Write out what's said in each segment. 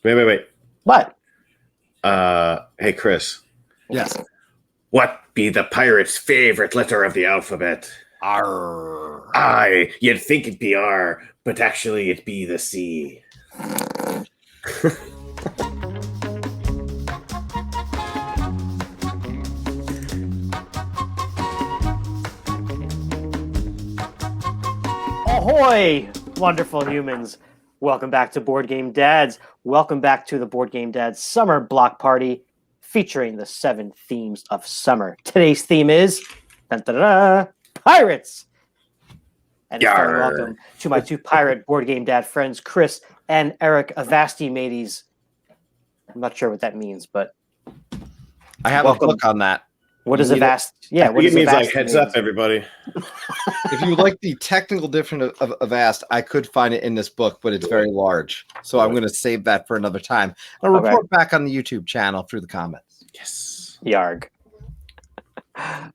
Wait. What? Hey, Chris. Yes. What be the pirate's favorite letter of the alphabet? Arr. Aye, you'd think it'd be R, but actually it'd be the C. Ahoy, wonderful humans. Welcome back to Board Game Dads. Welcome back to the Board Game Dads Summer Block Party featuring the 7 themes of summer. Today's theme is pirates. And welcome to my 2 pirate Board Game Dad friends, Chris and Eric Avast mateys. I'm not sure what that means, but I have a book on that. What is Avast? Yeah, what it means Avast like heads up, everybody. If you would like the technical definition of Avast, I could find it in this book, but it's very large. So I'm going to save that for another time. I'll report back on the YouTube channel through the comments. Yes. Yarg.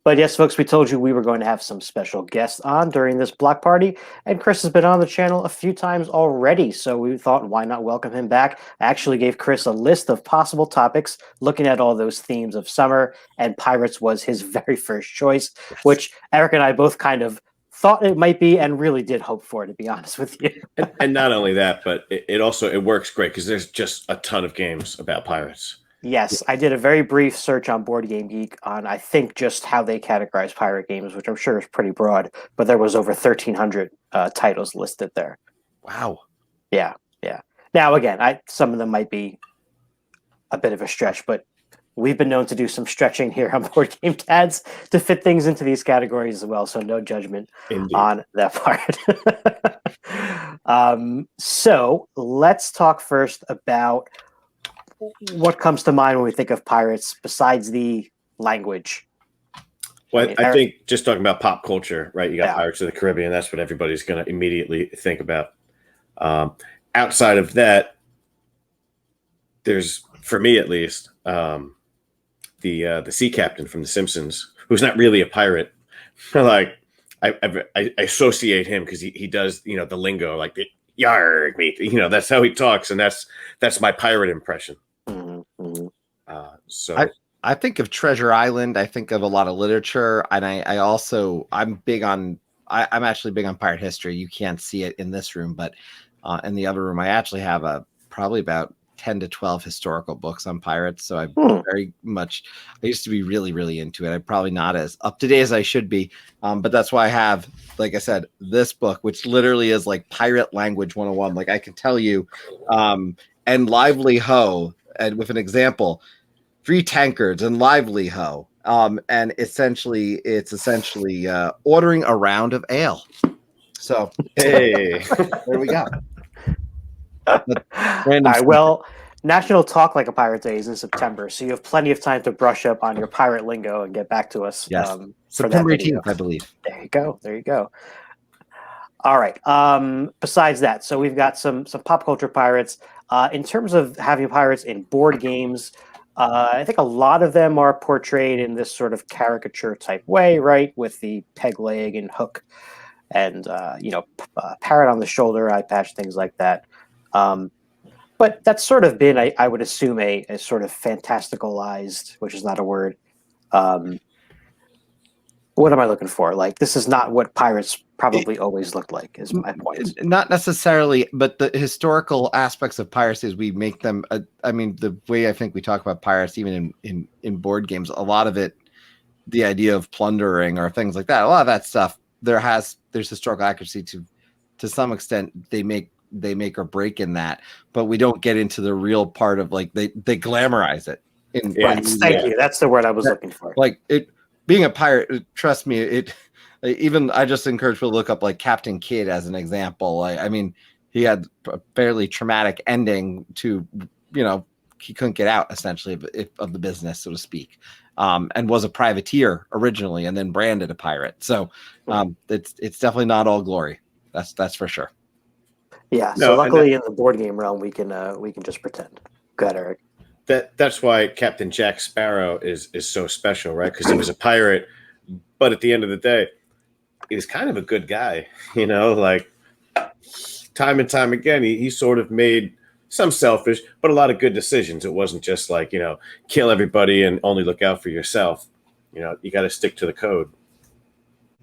But yes, folks, we told you we were going to have some special guests on during this block party, and Chris has been on the channel a few times already, so we thought, why not welcome him back? I actually gave Chris a list of possible topics, looking at all those themes of summer, and pirates was his very first choice, which Eric and I both kind of thought it might be and really did hope for, to be honest with you. and not only that, but it works great because there's just a ton of games about pirates. Yes, I did a very brief search on Board Game Geek on, I think, just how they categorize pirate games, which I'm sure is pretty broad, but there was over 1,300 titles listed there. Wow. Yeah. Now, again, some of them might be a bit of a stretch, but we've been known to do some stretching here on Board Game Dads to fit things into these categories as well, so no judgment on that part. So let's talk first about what comes to mind when we think of pirates besides the language. Well, I think just talking about pop culture, right? You got Pirates of the Caribbean. That's what everybody's going to immediately think about. Outside of that, there's, for me at least, the sea captain from The Simpsons, who's not really a pirate. Like I associate him because he does, the lingo, like the yarg mate. That's how he talks, and that's my pirate impression. So I think of Treasure Island. I think of a lot of literature, and I'm actually big on pirate history. You can't see it in this room, but in the other room, I actually have probably about 10 to 12 historical books on pirates. So I used to be really, really into it. I'm probably not as up to date as I should be. But that's why I have, like I said, this book, which literally is like pirate language 101. Like I can tell you, and lively ho, and with an example, 3 tankards and lively ho. And it's essentially ordering a round of ale. So, hey, there we go. All right, well, National Talk Like a Pirate Day is in September, so you have plenty of time to brush up on your pirate lingo and get back to us. Yes, September 18th, I believe. There you go. All right. Besides that, so we've got some pop culture pirates. In terms of having pirates in board games, I think a lot of them are portrayed in this sort of caricature type way, right? With the peg leg and hook and, parrot on the shoulder, eye patch, things like that. But that's sort of been, I would assume, a sort of fantasticalized, which is not a word. What am I looking for? Like, this is not what pirates probably always looked like, is my point. Not necessarily, but the historical aspects of piracy, we make them, the way I think we talk about pirates, even in board games, a lot of it, the idea of plundering or things like that, a lot of that stuff, there's historical accuracy to some extent. They make or break in that, but we don't get into the real part of, like, they glamorize it. Thank you. That's the word I was looking for. Like, being a pirate, trust me, even I just encourage people to look up like Captain Kidd as an example. He had a fairly traumatic ending to, he couldn't get out essentially of the business, so to speak, and was a privateer originally and then branded a pirate. So it's definitely not all glory. That's for sure. Yeah. So luckily in the board game realm, we can just pretend. Go ahead, Eric. That's why Captain Jack Sparrow is so special, right? Because he was a pirate, but at the end of the day, he's kind of a good guy, like time and time again, he sort of made some selfish, but a lot of good decisions. It wasn't just like, kill everybody and only look out for yourself. You got to stick to the code.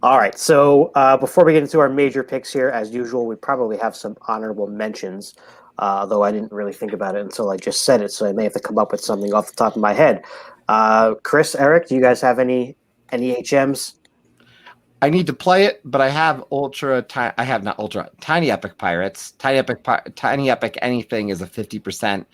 All right. So before we get into our major picks here, as usual, we probably have some honorable mentions, though I didn't really think about it until I just said it. So I may have to come up with something off the top of my head. Chris, Eric, do you guys have any HMs? I need to play it, but I have Tiny Epic Pirates. Tiny Epic anything is a 50%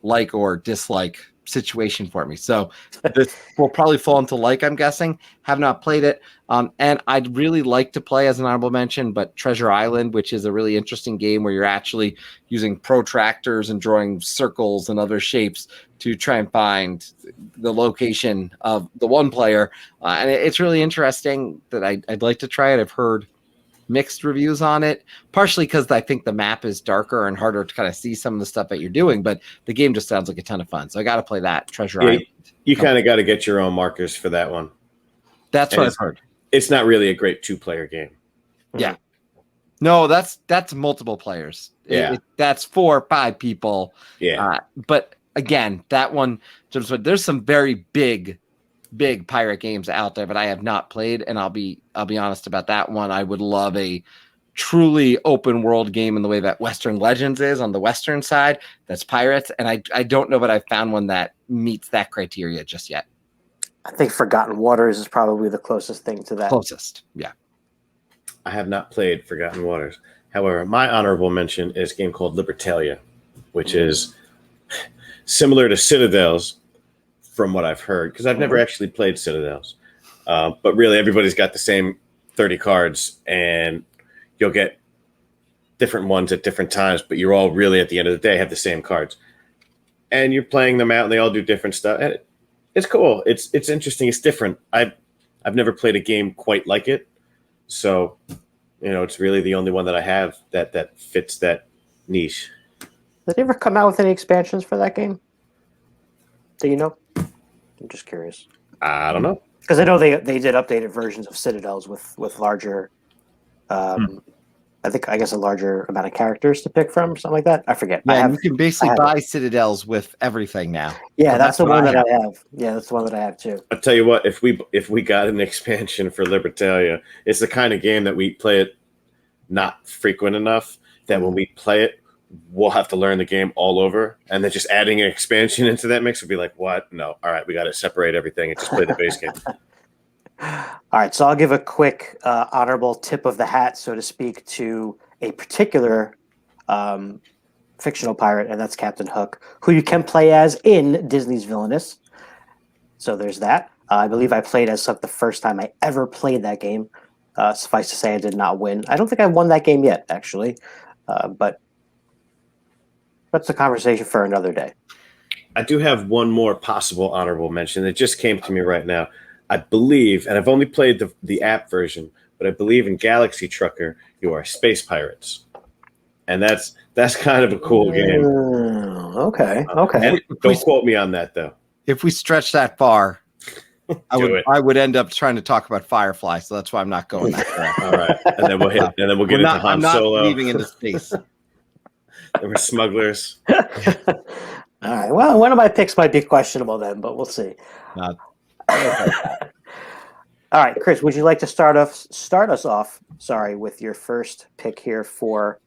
like or dislike situation for me. So this will probably fall into like, I'm guessing. Have not played it. And I'd really like to play as an honorable mention, but Treasure Island, which is a really interesting game where you're actually using protractors and drawing circles and other shapes to try and find the location of the one player. And it's really interesting that I'd like to try it. I've heard mixed reviews on it, partially because I think the map is darker and harder to kind of see some of the stuff that you're doing, but the game just sounds like a ton of fun. So I got to play that Treasure Island. You kind of got to get your own markers for that one. That's what I've heard. It's not really a great 2-player game. Yeah. No, that's multiple players. Yeah. That's 4 or 5 people. Yeah. But again, that one, there's some very big pirate games out there, but I have not played, and I'll be honest about that one. I would love a truly open world game in the way that Western Legends is on the Western side. That's pirates, and I don't know, but I found one that meets that criteria just yet. I think Forgotten Waters is probably the closest thing to that. Closest, yeah. I have not played Forgotten Waters. However, my honorable mention is a game called Libertalia, which is similar to Citadels, from what I've heard, because I've never actually played Citadels. But really, everybody's got the same 30 cards, and you'll get different ones at different times, but you're all really, at the end of the day, have the same cards. And you're playing them out, and they all do different stuff. And it's cool. It's interesting. It's different. I've never played a game quite like it. So, it's really the only one that I have that fits that niche. Did they ever come out with any expansions for that game? Do you know? I'm just curious. I don't know. Because I know they did updated versions of Citadels with larger, I guess a larger amount of characters to pick from, or something like that. I forget. Yeah, you can basically buy Citadels with everything now. Yeah, so that's the one that I have. Yeah, that's the one that I have too. I'll tell you what, if we got an expansion for Libertalia, it's the kind of game that we play it not frequent enough that when we play it, we'll have to learn the game all over, and then just adding an expansion into that mix would be like, what? No. All right, we got to separate everything and just play the base game. All right, so I'll give a quick honorable tip of the hat, so to speak, to a particular fictional pirate, and that's Captain Hook, who you can play as in Disney's Villainous. So there's that. I believe I played as Hook the first time I ever played that game. Suffice to say, I did not win. I don't think I won that game yet, actually, but that's a conversation for another day. I do have one more possible honorable mention. It just came to me right now. I believe, and I've only played the app version, but I believe in Galaxy Trucker, you are space pirates. And that's kind of a cool game. Okay. And don't quote me on that, though. If we stretch that far, I would end up trying to talk about Firefly, so that's why I'm not going that far. All right. And then we'll get into Han Solo. I'm not leaving into space. There were smugglers. All right. Well, one of my picks might be questionable then, but we'll see. Okay. All right, Chris, would you like to start us off, with your first pick here for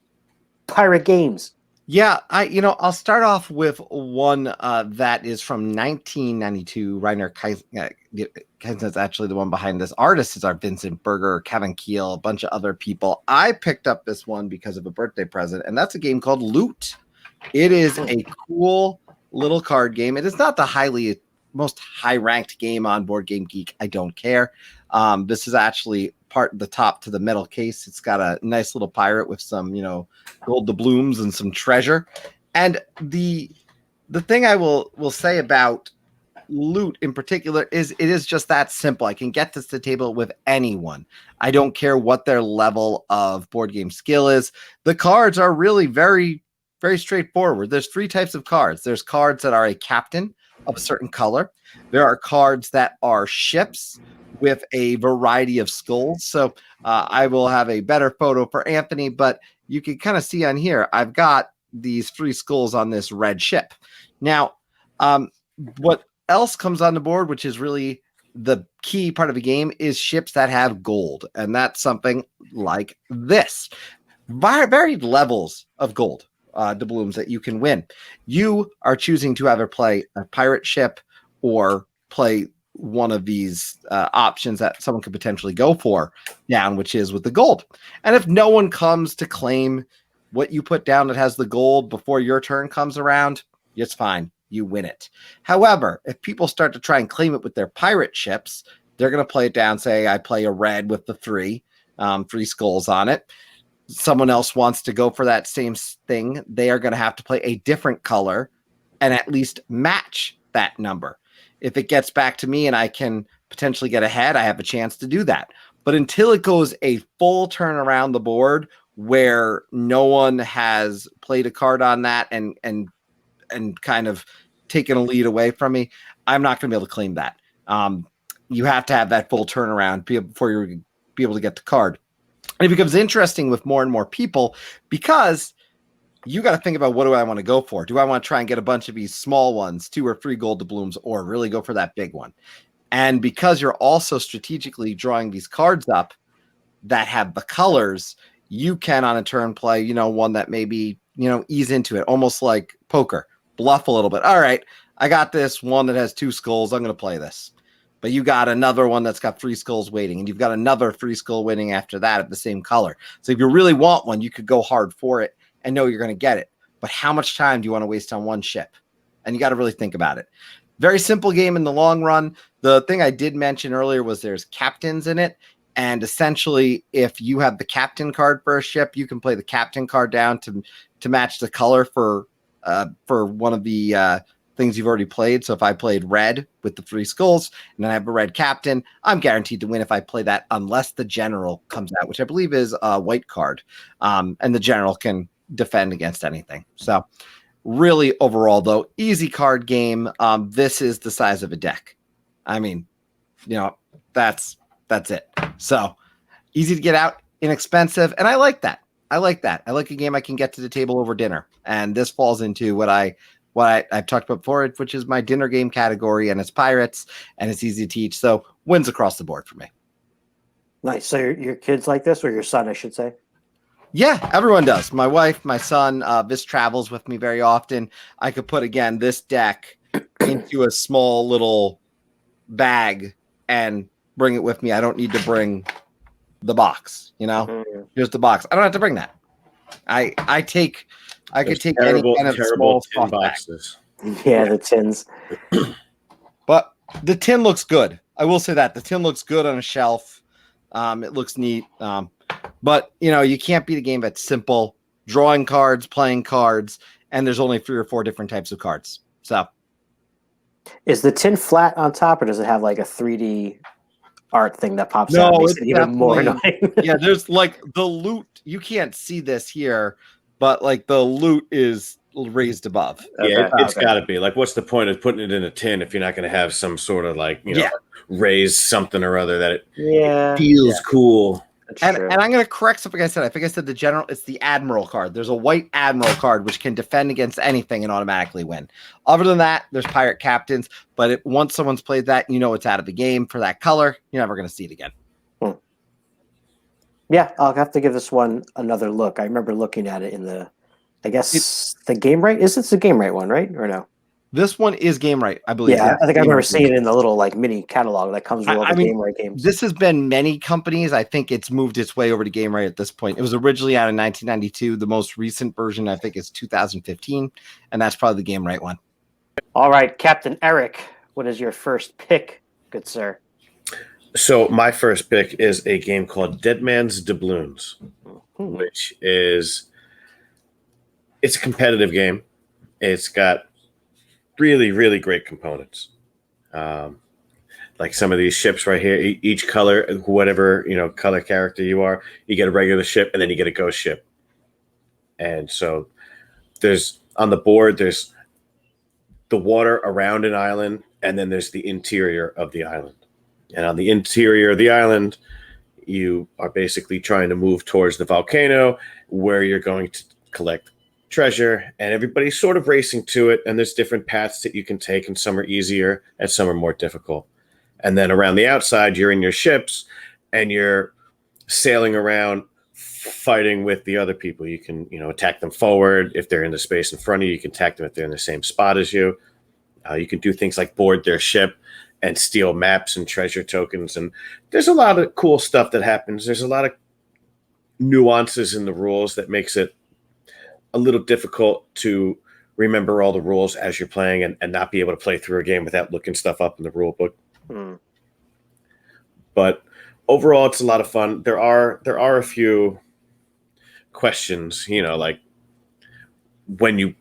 pirate games? Yeah, I'll start off with one that is from 1992. Rainer Kaisen's actually the one behind this. Artists are Vincent Berger, Kevin Keel, a bunch of other people. I picked up this one because of a birthday present, and that's a game called Loot. It is a cool little card game. It is not the most high-ranked game on Board Game Geek. I don't care. This is actually the top to the metal case. It's got a nice little pirate with some, gold doubloons and some treasure. And the thing I will say about Loot in particular is it is just that simple. I can get this to the table with anyone. I don't care what their level of board game skill is. The cards are really very, very straightforward. There's 3 types of cards. There's cards that are a captain of a certain color. There are cards that are ships with a variety of skulls. So I will have a better photo for Anthony, but you can kind of see on here, I've got these 3 skulls on this red ship. Now, what else comes on the board, which is really the key part of the game, is ships that have gold. And that's something like this. Varied levels of gold doubloons that you can win. You are choosing to either play a pirate ship or play one of these options that someone could potentially go for down, which is with the gold. And if no one comes to claim what you put down that has the gold before your turn comes around, it's fine. You win it. However, if people start to try and claim it with their pirate ships, they're going to play it down, say, I play a red with the 3 skulls on it. Someone else wants to go for that same thing. They are going to have to play a different color and at least match that number. If it gets back to me and I can potentially get ahead, I have a chance to do that. But until it goes a full turn around the board where no one has played a card on that and kind of taken a lead away from me, I'm not going to be able to claim that. You have to have that full turnaround before you be able to get the card. And it becomes interesting with more and more people because you got to think about, what do I want to go for? Do I want to try and get a bunch of these small ones, 2 or 3 gold doubloons, or really go for that big one? And because you're also strategically drawing these cards up that have the colors, you can on a turn play, one that maybe, ease into it, almost like poker, bluff a little bit. All right, I got this one that has 2 skulls. I'm going to play this. But you got another one that's got 3 skulls waiting, and you've got another 3 skull waiting after that of the same color. So if you really want one, you could go hard for it and know you're going to get it. But how much time do you want to waste on one ship? And you got to really think about it. Very simple game in the long run. The thing I did mention earlier was there's captains in it. And essentially, if you have the captain card for a ship, you can play the captain card down to match the color for one of the things you've already played. So if I played red with the 3 skulls and I have a red captain, I'm guaranteed to win if I play that, unless the general comes out, which I believe is a white card. And the general can defend against anything. So really overall, though, easy card game. This is the size of a deck. I mean, that's it. So easy to get out, inexpensive. And I like that. I like a game I can get to the table over dinner. And this falls into what I've talked about before, which is my dinner game category, and it's pirates, and it's easy to teach. So wins across the board for me. Nice. So your kids like this, or your son, I should say? Yeah, everyone does. My wife, my son, this travels with me very often. I could put, again, this deck into a small little bag and bring it with me. I don't need to bring the box, Here's the box. I don't have to bring that. I could take any kind of small tin boxes. Yeah, the tins. But the tin looks good. I will say that the tin looks good on a shelf. It looks neat. But you can't beat a game that's simple, drawing cards, playing cards, and there's only 3 or 4 different types of cards. So is the tin flat on top, or does it have like a 3D art thing that pops out? Makes it even more annoying. Yeah, there's like the loot. You can't see this here, but like the loot is raised above. Yeah, it's got to be. Like, what's the point of putting it in a tin if you're not going to have some sort of raised something or other that it feels cool? And I'm going to correct something I said. I think I said the general. It's the Admiral card. There's a white Admiral card which can defend against anything and automatically win. Other than that, there's Pirate Captains. But once someone's played that, it's out of the game for that color. You're never going to see it again. Yeah, I'll have to give this one another look. I remember looking at it in the Game Right. It's the Game Right one, right? Or no? This one is Game Right, I believe. Yeah, I think I remember seeing it in the little mini catalog that comes with all the Game Right games. This has been many companies. I think it's moved its way over to Game Right at this point. It was originally out in 1992. The most recent version, I think, is 2015, and that's probably the Game Right one. All right, Captain Eric, what is your first pick, good sir? So my first pick is a game called Dead Man's Doubloons, which is it's a competitive game. It's got really, really great components. Like some of these ships right here, each color, whatever color character you are, you get a regular ship and then you get a ghost ship. And so there's on the board, there's the water around an island, and then there's the interior of the island. And on the interior of the island, you are basically trying to move towards the volcano where you're going to collect treasure, and everybody's sort of racing to it, and there's different paths that you can take, and some are easier and some are more difficult. And then around the outside, you're in your ships and you're sailing around fighting with the other people. You can, attack them forward. If they're in the space in front of you, you can attack them if they're in the same spot as you. You can do things like board their ship and steal maps and treasure tokens. And there's a lot of cool stuff that happens. There's a lot of nuances in the rules that makes it a little difficult to remember all the rules as you're playing and not be able to play through a game without looking stuff up in the rule book. But overall, it's a lot of fun. There are a few questions, like when you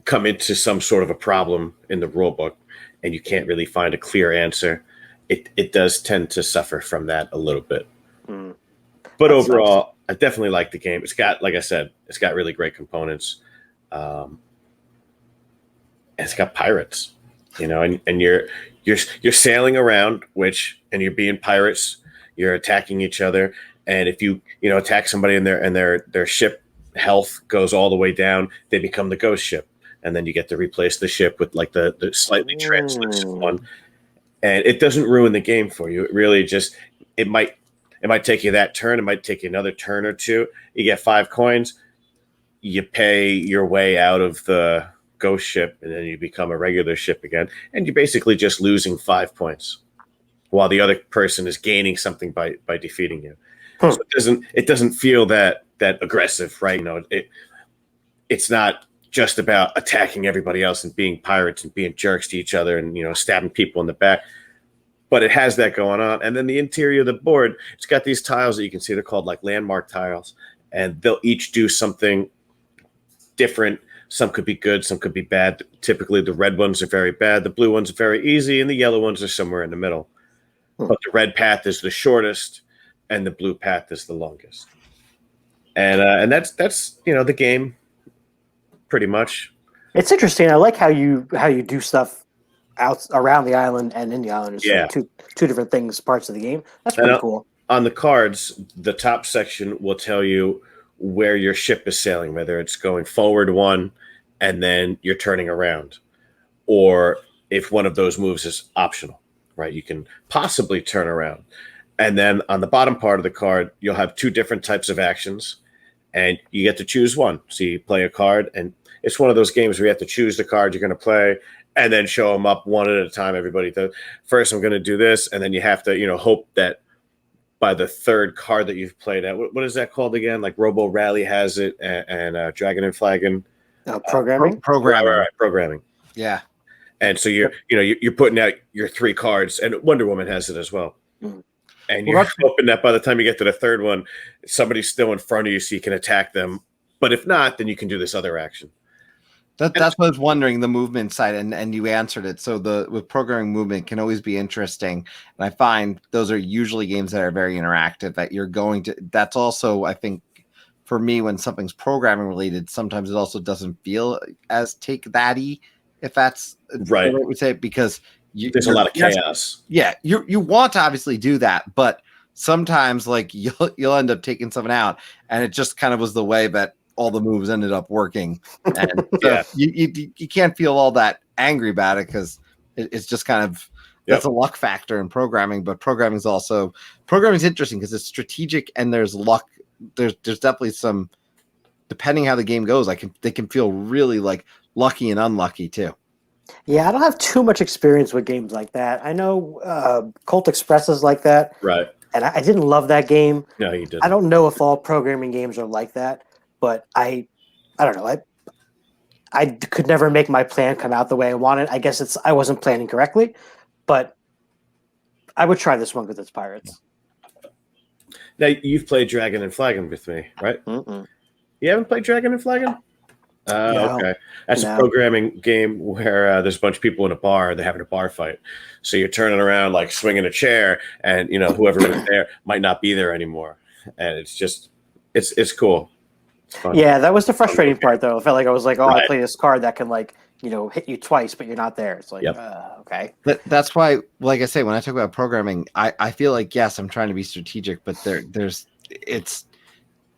come into some sort of a problem in the rule book and you can't really find a clear answer, it does tend to suffer from that a little bit. But overall, I definitely like the game. It's got, like I said, it's got really great components. And it's got pirates, and you're sailing around, and you're being pirates. You're attacking each other, and if you attack somebody and their ship health goes all the way down, they become the ghost ship, and then you get to replace the ship with like the slightly translucent one, and it doesn't ruin the game for you. It really just it might take you that turn. It might take you another turn or two. You get 5 coins. You pay your way out of the ghost ship, and then you become a regular ship again. And you're basically just losing 5 points while the other person is gaining something by defeating you. So it doesn't feel that aggressive, right? It's not just about attacking everybody else and being pirates and being jerks to each other and, stabbing people in the back. But it has that going on. And then the interior of the board, it's got these tiles that you can see. They're called like landmark tiles. And they'll each do something different. Some could be good, some could be bad. Typically, the red ones are very bad. The blue ones are very easy. And the yellow ones are somewhere in the middle. But the red path is the shortest. And the blue path is the longest. And that's the game pretty much. It's interesting. I like how you do stuff out around the island and in the island. It's like two different things, parts of the game. That's pretty cool. On the cards, the top section will tell you where your ship is sailing, whether it's going forward 1 and then you're turning around, or if one of those moves is optional, right? You can possibly turn around. And then on the bottom part of the card, you'll have 2 different types of actions, and you get to choose one. So you play a card, and it's one of those games where you have to choose the card you're going to play and then show them up one at a time. Everybody does. First, I'm going to do this, and then you have to, hope that by the third card that you've played at, what is that called again? Like Robo Rally has it, and Dragon and Flagon. Programming. Programming. Yeah. And so you're putting out your 3 cards, and Wonder Woman has it as well. And you're hoping that by the time you get to the third one, somebody's still in front of you so you can attack them. But if not, then you can do this other action. That's what I was wondering, the movement side, and you answered it. So with programming, movement can always be interesting. And I find those are usually games that are very interactive, that you're going to, that's also, I think, for me, when something's programming related, sometimes it also doesn't feel as take that-y, if that's right. what we say, because there's a lot of chaos. Yeah, you want to obviously do that, but sometimes like you'll end up taking someone out, and it just kind of was the way that all the moves ended up working, and so you can't feel all that angry about it because it's just kind of that's a luck factor in programming. But programming is interesting because it's strategic and there's luck. There's definitely some, depending how the game goes, they can feel really like lucky and unlucky too. Yeah, I don't have too much experience with games like that. I know Colt Express is like that. Right. And I didn't love that game. No, you didn't. I don't know if all programming games are like that, but I don't know. I could never make my plan come out the way I wanted. I guess I wasn't planning correctly, but I would try this one because it's pirates. Now, you've played Dragon and Flagon with me, right? Mm-mm. You haven't played Dragon and Flagon? No. Okay. That's a programming game where there's a bunch of people in a bar. They're having a bar fight. So you're turning around like swinging a chair, and whoever was there might not be there anymore. And it's just, it's cool. It's fun. Yeah, that was the frustrating part, though. I felt like I was like, I play this card that can hit you twice, but you're not there. It's like, okay. That's why, like I say, when I talk about programming, I feel like, yes, I'm trying to be strategic, but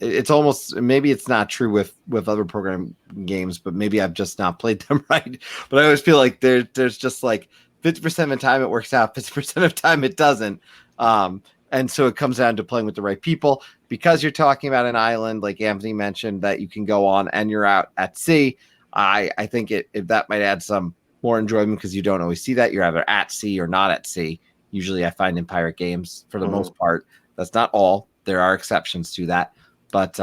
it's almost, maybe it's not true with other program games, but maybe I've just not played them right. But I always feel like there's just like 50% of the time it works out, 50% of the time it doesn't. And so it comes down to playing with the right people, because you're talking about an island, like Anthony mentioned, that you can go on and you're out at sea. I think if that might add some more enjoyment, because you don't always see that. You're either at sea or not at sea. Usually I find in pirate games, for the most part, that's not all. There are exceptions to that, but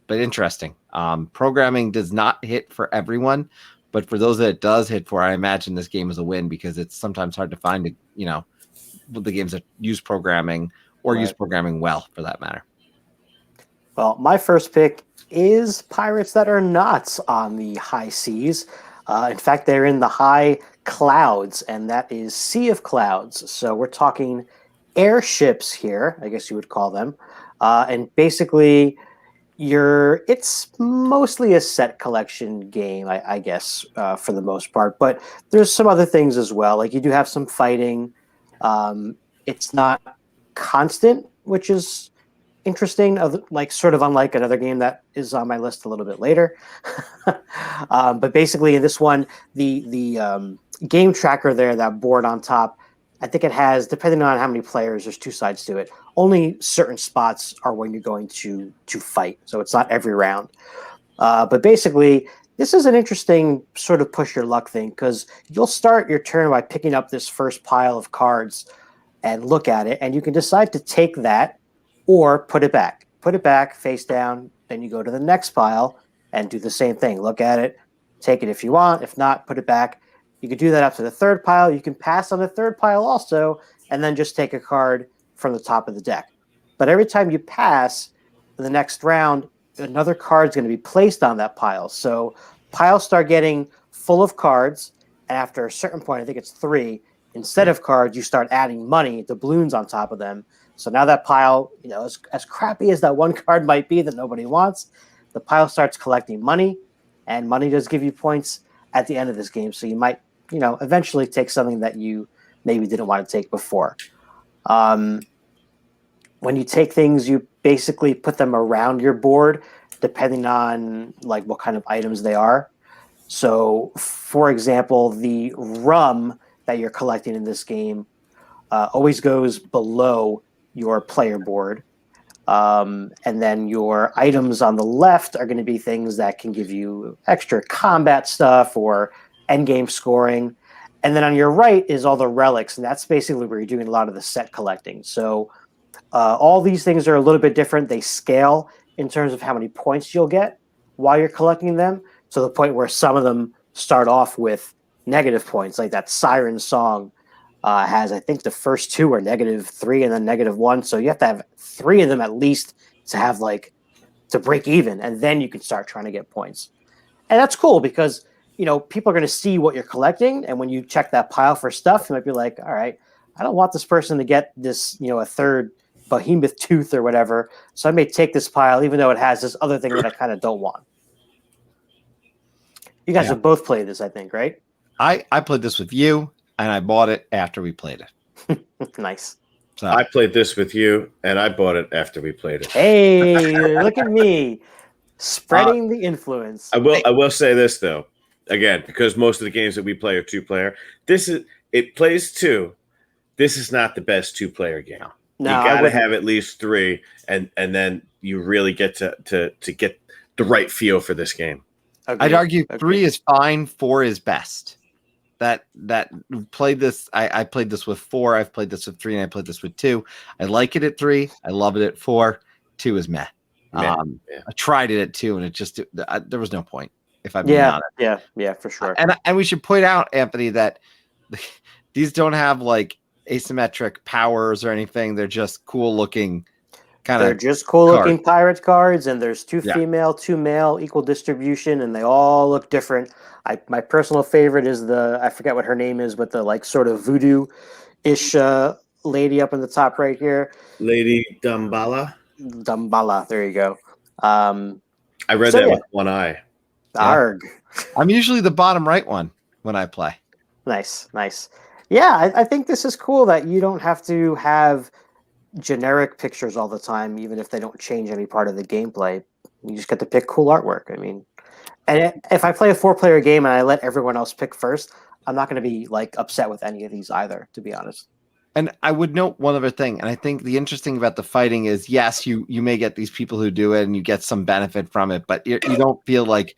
interesting. Programming does not hit for everyone, but for those that it does hit for, I imagine this game is a win, because it's sometimes hard to find, the games that use programming, or use programming well, for that matter. Well, my first pick is pirates that are not on the high seas. In fact, they're in the high clouds, and that is Sea of Clouds. So we're talking airships here, I guess you would call them. And basically, it's mostly a set collection game, I guess, for the most part. But there's some other things as well. Like, you do have some fighting. It's not constant, which is interesting, like sort of unlike another game that is on my list a little bit later. But basically in this one, the game tracker there, that board on top, I think it has, depending on how many players, there's two sides to it. Only certain spots are when you're going to fight, so it's not every round. But basically, this is an interesting sort of push your luck thing, because you'll start your turn by picking up this first pile of cards and look at it, and you can decide to take that or put it back. Put it back face down, then you go to the next pile and do the same thing. Look at it, take it if you want. If not, put it back. You can do that up to the third pile. You can pass on the third pile also, and then just take a card from the top of the deck. But every time you pass in the next round, another card is going to be placed on that pile. So piles start getting full of cards, and after a certain point, I think it's 3, instead of cards, you start adding money, doubloons on top of them. So now that pile, as crappy as that one card might be that nobody wants, the pile starts collecting money, and money does give you points at the end of this game. So you might, eventually take something that you maybe didn't want to take before. When you take things, you basically put them around your board, depending on like what kind of items they are. So, for example, the rum that you're collecting in this game always goes below your player board. And then your items on the left are going to be things that can give you extra combat stuff or endgame scoring. And then on your right is all the relics, and that's basically where you're doing a lot of the set collecting. So all these things are a little bit different. They scale in terms of how many points you'll get while you're collecting them, to the point where some of them start off with negative points, like that Siren Song has, I think the first 2 are -3 and then -1. So you have to have 3 of them at least to have to break even, and then you can start trying to get points. And that's cool, because people are going to see what you're collecting, and when you check that pile for stuff, you might be like, all right, I don't want this person to get this, a third behemoth tooth or whatever, so I may take this pile even though it has this other thing that I kind of don't want. You guys have both played this, I think, right? I played this with you, and I bought it after we played it. Nice. So I played this with you, and I bought it after we played it. Hey, look at me spreading the influence. I will say this though, again, because most of the games that we play are 2-player. It plays 2. This is not the best 2-player game. No, you got to have at least 3, and then you really get to get the right feel for this game. Agreed. I'd argue 3 is fine, 4 is best. That played this. I played this with 4. I've played this with 3, and I played this with 2. I like it at 3. I love it at 4. 2 is meh. I tried it at 2, and it just there was no point. If I'm being honest. Yeah, for sure. And we should point out, Anthony, that these don't have like asymmetric powers or anything. They're just cool looking. They're just cool looking pirate cards, and there's 2 female, 2 male, equal distribution, and they all look different. My personal favorite is I forget what her name is, but the sort of voodoo-ish lady up in the top right here. Lady Dumbala. Dumbala, there you go. I read that with one eye. Arg. I'm usually the bottom right one when I play. Nice. Yeah, I think this is cool that you don't have to have generic pictures all the time, even if they don't change any part of the gameplay. You just get to pick cool artwork. I mean, and if I play a 4-player game and I let everyone else pick first, I'm not going to be like upset with any of these either, to be honest. And I would note one other thing, and I think the interesting about the fighting is, yes, you may get these people who do it, and you get some benefit from it, but you don't feel like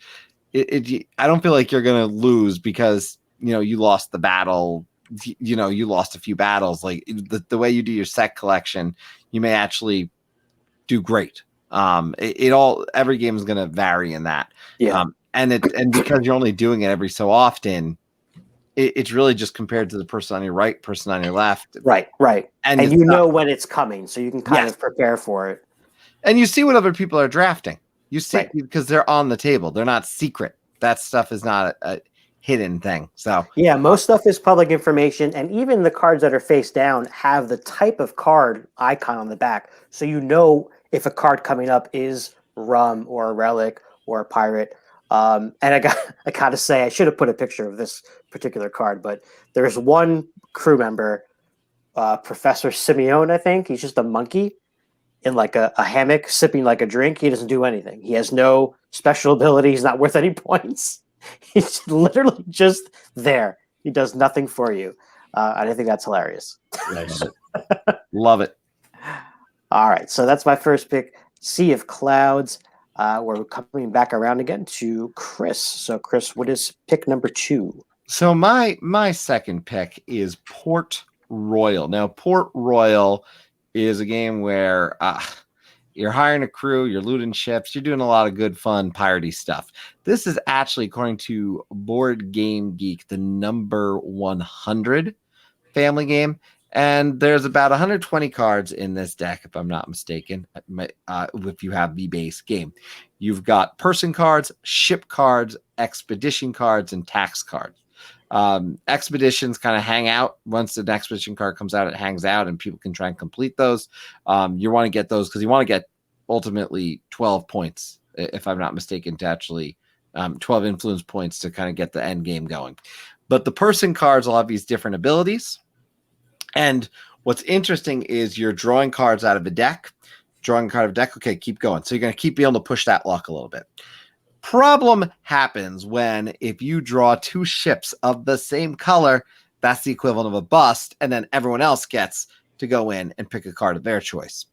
I don't feel like you're going to lose because you lost the battle. You lost a few battles. Like the way you do your set collection, you may actually do great. Every game is going to vary in that. Yeah. And because you're only doing it every so often, it's really just compared to the person on your right, person on your left. Right. And you know when it's coming, so you can kind of prepare for it. And you see what other people are drafting. You see because they're on the table. They're not secret. That stuff is not a hidden thing. So yeah, most stuff is public information, and even the cards that are face down have the type of card icon on the back, so you know if a card coming up is rum or a relic or a pirate. And I gotta say, I should have put a picture of this particular card, but there's one crew member, Professor Simeon, I think. He's just a monkey in like a hammock sipping like a drink. He doesn't do anything. He has no special ability. He's not worth any points. He's literally just there. He does nothing for you. And I think that's hilarious. Nice. Love it. All right. So that's my first pick, Sea of Clouds. We're coming back around again to Chris. So Chris, what is pick number 2? So my second pick is Port Royal. Now, Port Royal is a game where you're hiring a crew, you're looting ships, you're doing a lot of good, fun, piratey stuff. This is actually, according to Board Game Geek, the number 100 family game. And there's about 120 cards in this deck, if I'm not mistaken, if you have the base game. You've got person cards, ship cards, expedition cards, and tax cards. Expeditions kind of hang out. Once an expedition card comes out, it hangs out and people can try and complete those. You want to get those because you want to get ultimately 12 points, if I'm not mistaken, to actually 12 influence points to kind of get the end game going. But the person cards will have these different abilities. And what's interesting is you're drawing cards out of a deck, drawing a card of a deck. Okay, keep going. So you're going to keep being able to push that luck a little bit. Problem happens if you draw 2 ships of the same color, that's the equivalent of a bust, and then everyone else gets to go in and pick a card of their choice.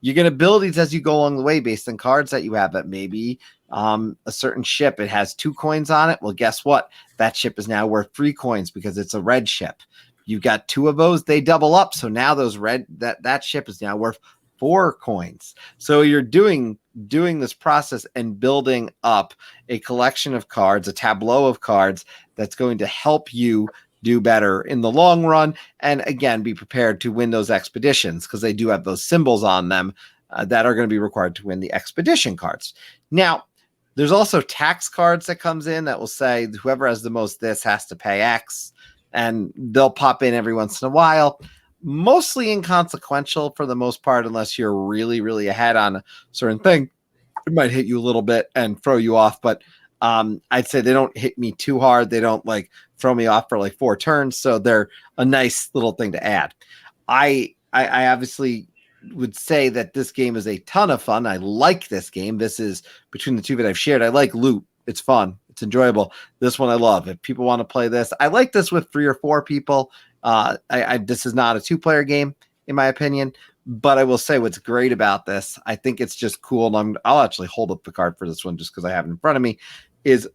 You get abilities as you go along the way based on cards that you have. That maybe a certain ship, it has 2 coins on it. Well, guess what? That ship is now worth 3 coins because it's a red ship. You've got 2 of those, they double up. So now that ship is now worth 4 coins. So you're doing this process and building up a collection of cards, a tableau of cards that's going to help you do better in the long run. And again, be prepared to win those expeditions because they do have those symbols on them that are going to be required to win the expedition cards. Now, there's also tax cards that comes in that will say whoever has the most this has to pay X, and they'll pop in every once in a while. Mostly inconsequential for the most part, unless you're really, really ahead on a certain thing. It might hit you a little bit and throw you off, but I'd say they don't hit me too hard. They don't like throw me off for like 4 turns, so they're a nice little thing to add. I obviously would say that this game is a ton of fun. I like this game. This is between the 2 that I've shared. I like loot. It's fun. It's enjoyable. This one I love. If people want to play this, I like this with 3 or 4 people. This is not a 2-player game, in my opinion, but I will say what's great about this, I think it's just cool. And I'll actually hold up the card for this one just because I have it in front of me, is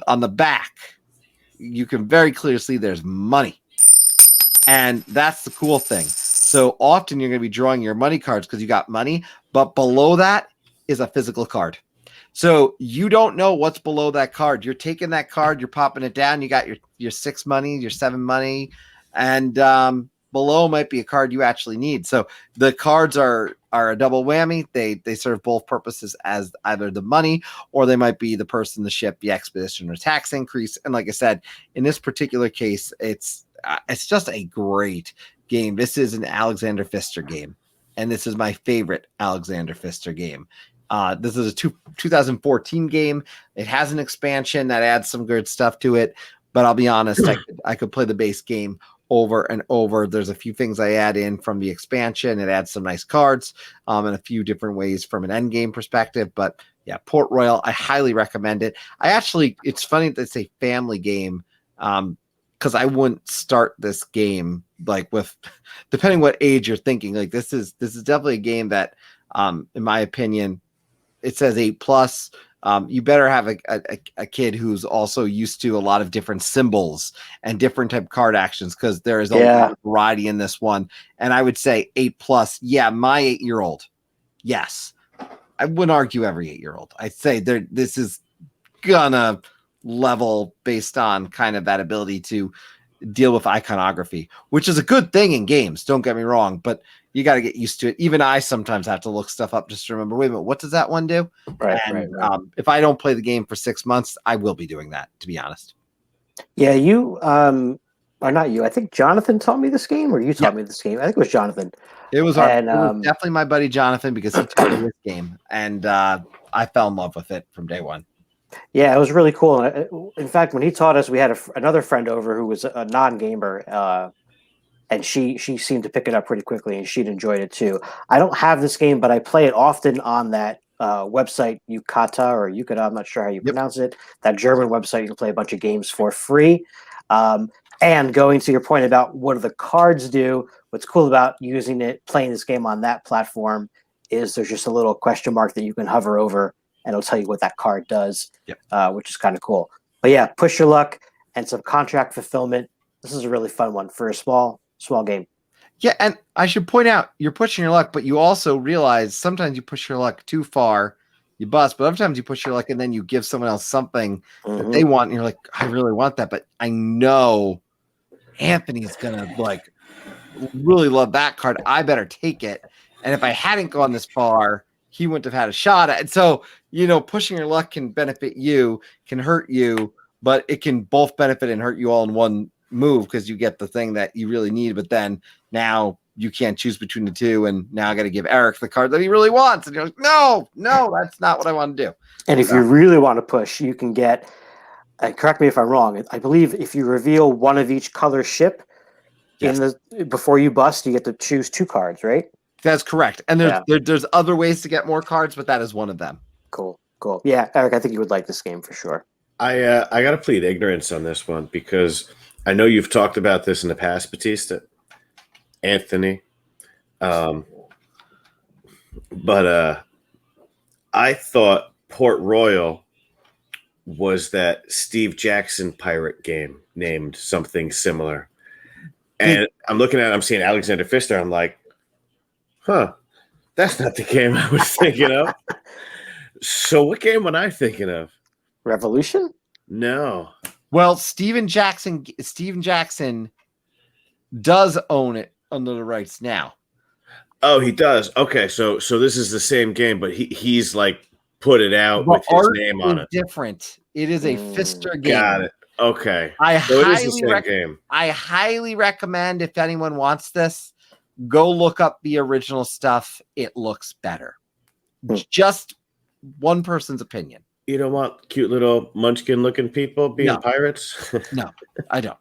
on the back. You can very clearly see there's money. And that's the cool thing. So often you're going to be drawing your money cards because you got money, but below that is a physical card. So you don't know what's below that card. You're taking that card, you're popping it down. You got your 6 money, your 7 money, and below might be a card you actually need. So the cards are a double whammy. They serve both purposes as either the money, or they might be the person, the ship, the expedition, or tax increase. And like I said, in this particular case, it's just a great game. This is an Alexander Pfister game, and this is my favorite Alexander Pfister game. This is a 2014 game. It has an expansion that adds some good stuff to it, but I'll be honest, I could play the base game over and over. There's a few things I add in from the expansion. It adds some nice cards and a few different ways from an end game perspective. But yeah, Port Royal, I highly recommend it. It's funny that it's a family game because I wouldn't start this game like with, depending what age you're thinking. Like this is definitely a game that, in my opinion, it says 8+. You better have a kid who's also used to a lot of different symbols and different type of card actions, because there is a lot of variety in this one. And I would say 8+. Yeah, my 8-year-old. Yes. I wouldn't argue every 8-year-old. I'd say this is gonna level based on kind of that ability to deal with iconography, which is a good thing in games. Don't get me wrong, but you got to get used to it. Even I sometimes have to look stuff up just to remember, wait a minute, what does that one do? Right. If I don't play the game for 6 months, I will be doing that, to be honest. Yeah, you or not you. I think Jonathan taught me this game, or you taught me this game. I think it was Jonathan. It was definitely my buddy Jonathan, because he taught me this game, and I fell in love with it from day one. Yeah, it was really cool. In fact, when he taught us, we had another friend over who was a non-gamer, and she seemed to pick it up pretty quickly, and she'd enjoyed it too. I don't have this game, but I play it often on that website, Yukata or Yukata, I'm not sure how you pronounce it, that German website you can play a bunch of games for free. And going to your point about what do the cards do, what's cool about playing this game on that platform is there's just a little question mark that you can hover over, and it'll tell you what that card does, which is kind of cool. But yeah, push your luck and some contract fulfillment. This is a really fun one for a small game. Yeah, and I should point out, you're pushing your luck, but you also realize sometimes you push your luck too far, you bust, but other times you push your luck and then you give someone else something that they want, and you're like, I really want that, but I know Anthony's gonna like really love that card. I better take it. And if I hadn't gone this far, he wouldn't have had a shot at it. So, pushing your luck can benefit you, can hurt you, but it can both benefit and hurt you all in one move, because you get the thing that you really need, but then now you can't choose between the two, and now I got to give Eric the card that he really wants, and you're like, no, that's not what I want to do. And if you really want to push, you can get, correct me if I'm wrong, I believe if you reveal one of each color ship before you bust, you get to choose 2 cards, right? That's correct. And there's other ways to get more cards, but that is one of them. Cool. Yeah, Eric, I think you would like this game for sure. I got to plead ignorance on this one, because I know you've talked about this in the past, Batista, Anthony. But I thought Port Royal was that Steve Jackson pirate game named something similar. And I'm looking at it, I'm seeing Alexander Pfister. I'm like, that's not the game I was thinking of. So what game was I thinking of? Revolution? No. Well, Steven Jackson does own it under the rights now. Oh, he does. Okay, so this is the same game, but he's like put it out with his name on it. Different. It is a Pfister game. Got it. Okay. It is the same game. I highly recommend, if anyone wants this, go look up the original stuff. It looks better. Just one person's opinion. You don't want cute little munchkin-looking people being pirates? No, I don't.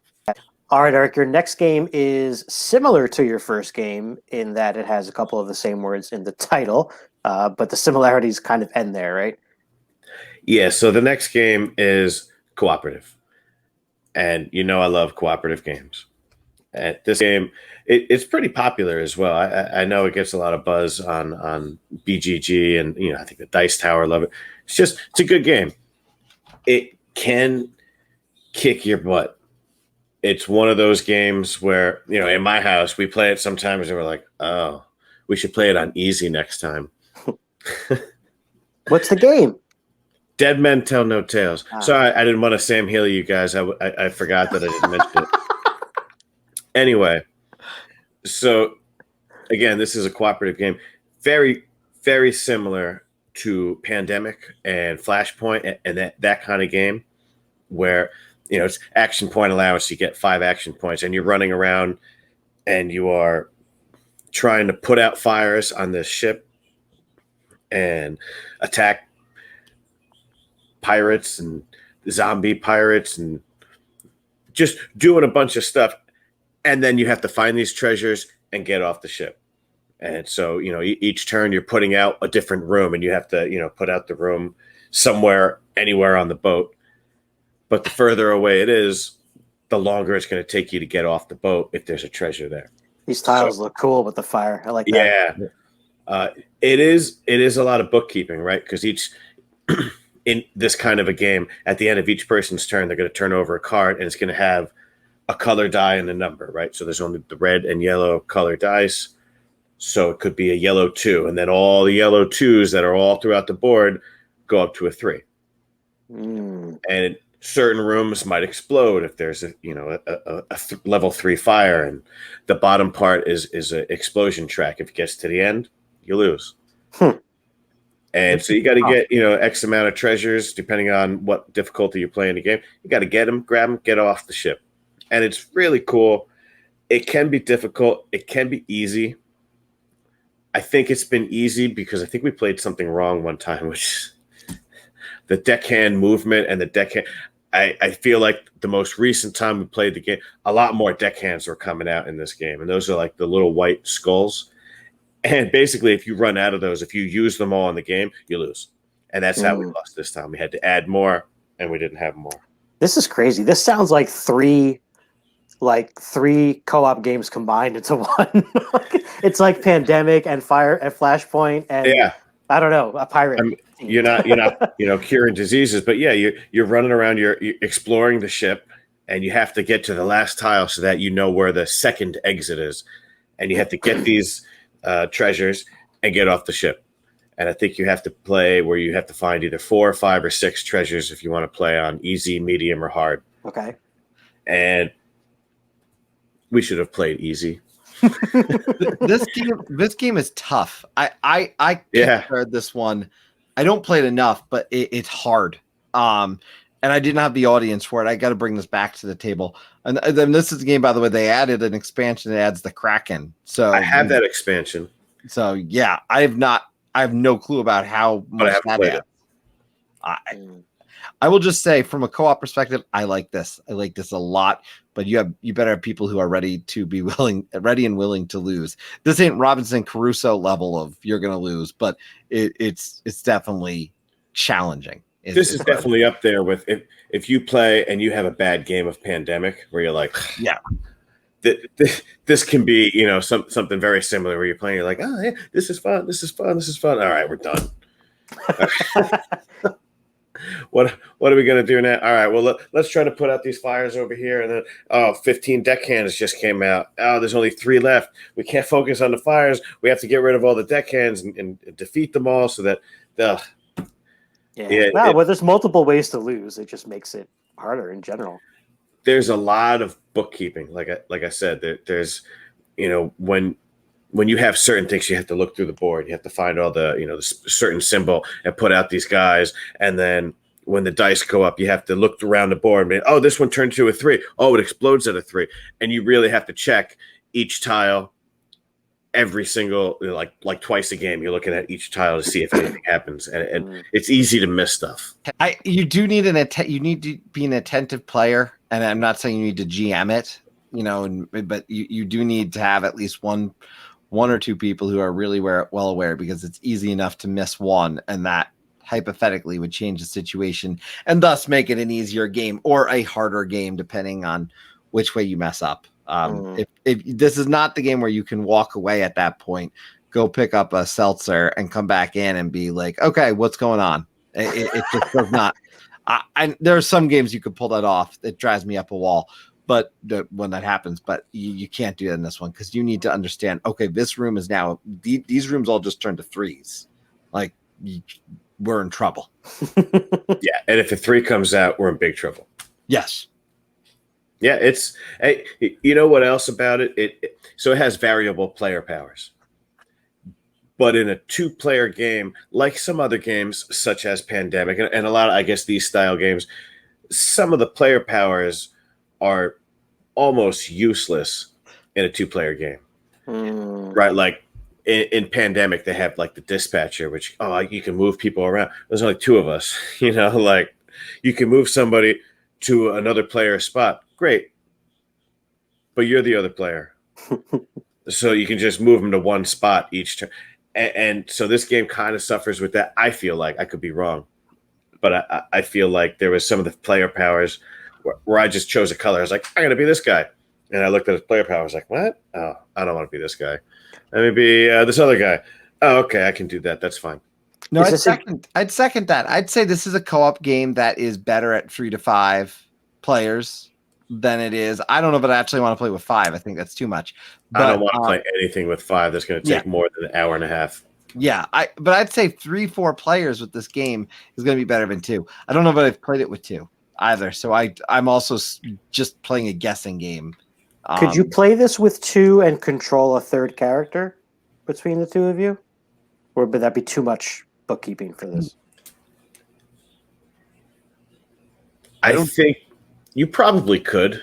All right, Eric, your next game is similar to your first game in that it has a couple of the same words in the title, but the similarities kind of end there, right? Yeah, so the next game is cooperative. And I love cooperative games. And this game, it's pretty popular as well. I know it gets a lot of buzz on BGG, and I think the Dice Tower love it. It's a good game. It can kick your butt. It's one of those games where, in my house, we play it sometimes and we're like, oh, we should play it on easy next time. What's the game? Dead Men Tell No Tales. Sorry, I didn't want to Sam Heal you guys. I forgot that I didn't mention it. Anyway, so again, this is a cooperative game. Very, very similar to Pandemic and Flashpoint and that kind of game where, it's action point allowance. You get 5 action points, and you're running around and you are trying to put out fires on this ship and attack pirates and zombie pirates and just doing a bunch of stuff. And then you have to find these treasures and get off the ship. And so, each turn you're putting out a different room, and you have to, put out the room somewhere, anywhere on the boat. But the further away it is, the longer it's going to take you to get off the boat if there's a treasure there. These tiles look cool with the fire. I like that. Yeah. It is a lot of bookkeeping, right? Because in this kind of a game, at the end of each person's turn, they're going to turn over a card, and it's going to have a color die and a number, right? So there's only the red and yellow color dice. So it could be a yellow 2, and then all the yellow 2s that are all throughout the board go up to a 3. And certain rooms might explode if there's a level 3 fire, and the bottom part is an explosion track. If it gets to the end, you lose. And so you got to get X amount of treasures depending on what difficulty you're playing the game. You got to get them, grab them, get off the ship, and it's really cool. It can be difficult. It can be easy. I think it's been easy because I think we played something wrong one time, which the deckhand movement and the deckhand. I feel like the most recent time we played the game, a lot more deckhands were coming out in this game, and those are like the little white skulls. And basically, if you run out of those, if you use them all in the game, you lose. And that's how we lost this time. We had to add more, and we didn't have more. This is crazy. This sounds like three co-op games combined into one. It's like Pandemic and Flashpoint and I don't know, a pirate. You're not curing diseases, but you're running around, you're exploring the ship, and you have to get to the last tile so that you know where the second exit is, and you have to get these treasures and get off the ship. And I think you have to play where you have to find either 4, 5, or 6 treasures if you want to play on easy, medium, or hard. Okay. And we should have played easy. This game is tough. I compared this one. I don't play it enough, but it's hard. And I didn't have the audience for it. I got to bring this back to the table. And then this is a game, by the way, they added an expansion that adds the Kraken. So I have that expansion. So yeah, I have no clue about how much that adds. I will just say, from a co-op perspective, I like this. I like this a lot. But you better have people who are ready and willing to lose. This ain't Robinson Crusoe level of you're going to lose, but it's definitely challenging. This is definitely up there with if you play and you have a bad game of Pandemic where you're like, this can be something very similar where you're playing, you're like, oh yeah, this is fun. All right, we're done. What are we going to do now? All right, well, let's try to put out these fires over here. And then, 15 deckhands just came out. Oh, there's only 3 left. We can't focus on the fires. We have to get rid of all the deckhands and defeat them all so that well, there's multiple ways to lose. It just makes it harder in general. There's a lot of bookkeeping. Like I said, there's, when you have certain things, you have to look through the board. You have to find all the, the certain symbol and put out these guys. And then when the dice go up, you have to look around the board and be, oh, this one turned to a 3. Oh, it explodes at a 3. And you really have to check each tile every single, like twice a game. You're looking at each tile to see if anything happens. And it's easy to miss stuff. You do need you need to be an attentive player. And I'm not saying you need to GM it, but you do need to have at least one or two people who are really well aware, because it's easy enough to miss one, and that hypothetically would change the situation and thus make it an easier game or a harder game, depending on which way you mess up. If this is not the game where you can walk away at that point, go pick up a seltzer and come back in and be like, okay, what's going on? It just does not. There are some games you could pull that off. It drives me up a wall. But when that happens, but you can't do that in this one, because you need to understand, okay, this room is now, these rooms all just turned to 3s. Like, we're in trouble. Yeah, and if a 3 comes out, we're in big trouble. Yes. Yeah, it's, you know what else about it? So it has variable player powers. But in a 2-player game, like some other games, such as Pandemic, and a lot of, I guess, these style games, some of the player powers are almost useless in a 2-player game, right? Like in Pandemic, they have like the dispatcher, which you can move people around. There's only 2 of us, like you can move somebody to another player's spot. Great, but you're the other player. So you can just move them to one spot each turn. And so this game kind of suffers with that. I feel like, I could be wrong, but I feel like there was some of the player powers where I just chose a color. I was like, I'm going to be this guy. And I looked at his player power. I was like, what? Oh, I don't want to be this guy. Let me be this other guy. Oh, okay, I can do that. That's fine. No, I'd second that. I'd say this is a co-op game that is better at 3 to 5 players than it is. I don't know if I actually want to play with 5. I think that's too much. But, I don't want to play anything with 5 that's going to take more than an hour and a half. Yeah, but I'd say 3-4 players with this game is going to be better than 2. I don't know if I've played it with 2 either. So I'm also just playing a guessing game. Could you play this with 2 and control a third character between the 2 of you? Or would that be too much bookkeeping for this? I think you probably could.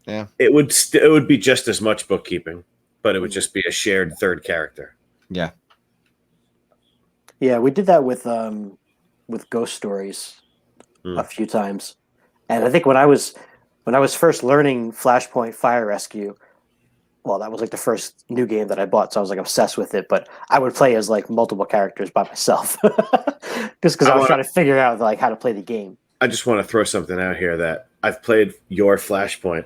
Yeah. It would be just as much bookkeeping, but it would just be a shared third character. Yeah. Yeah, we did that with Ghost Stories a few times. And I think when I was first learning Flashpoint Fire Rescue, well, that was like the first new game that I bought, so I was like obsessed with it. But I would play as like multiple characters by myself, just because I was trying to figure out like how to play the game. I just want to throw something out here that I've played your Flashpoint,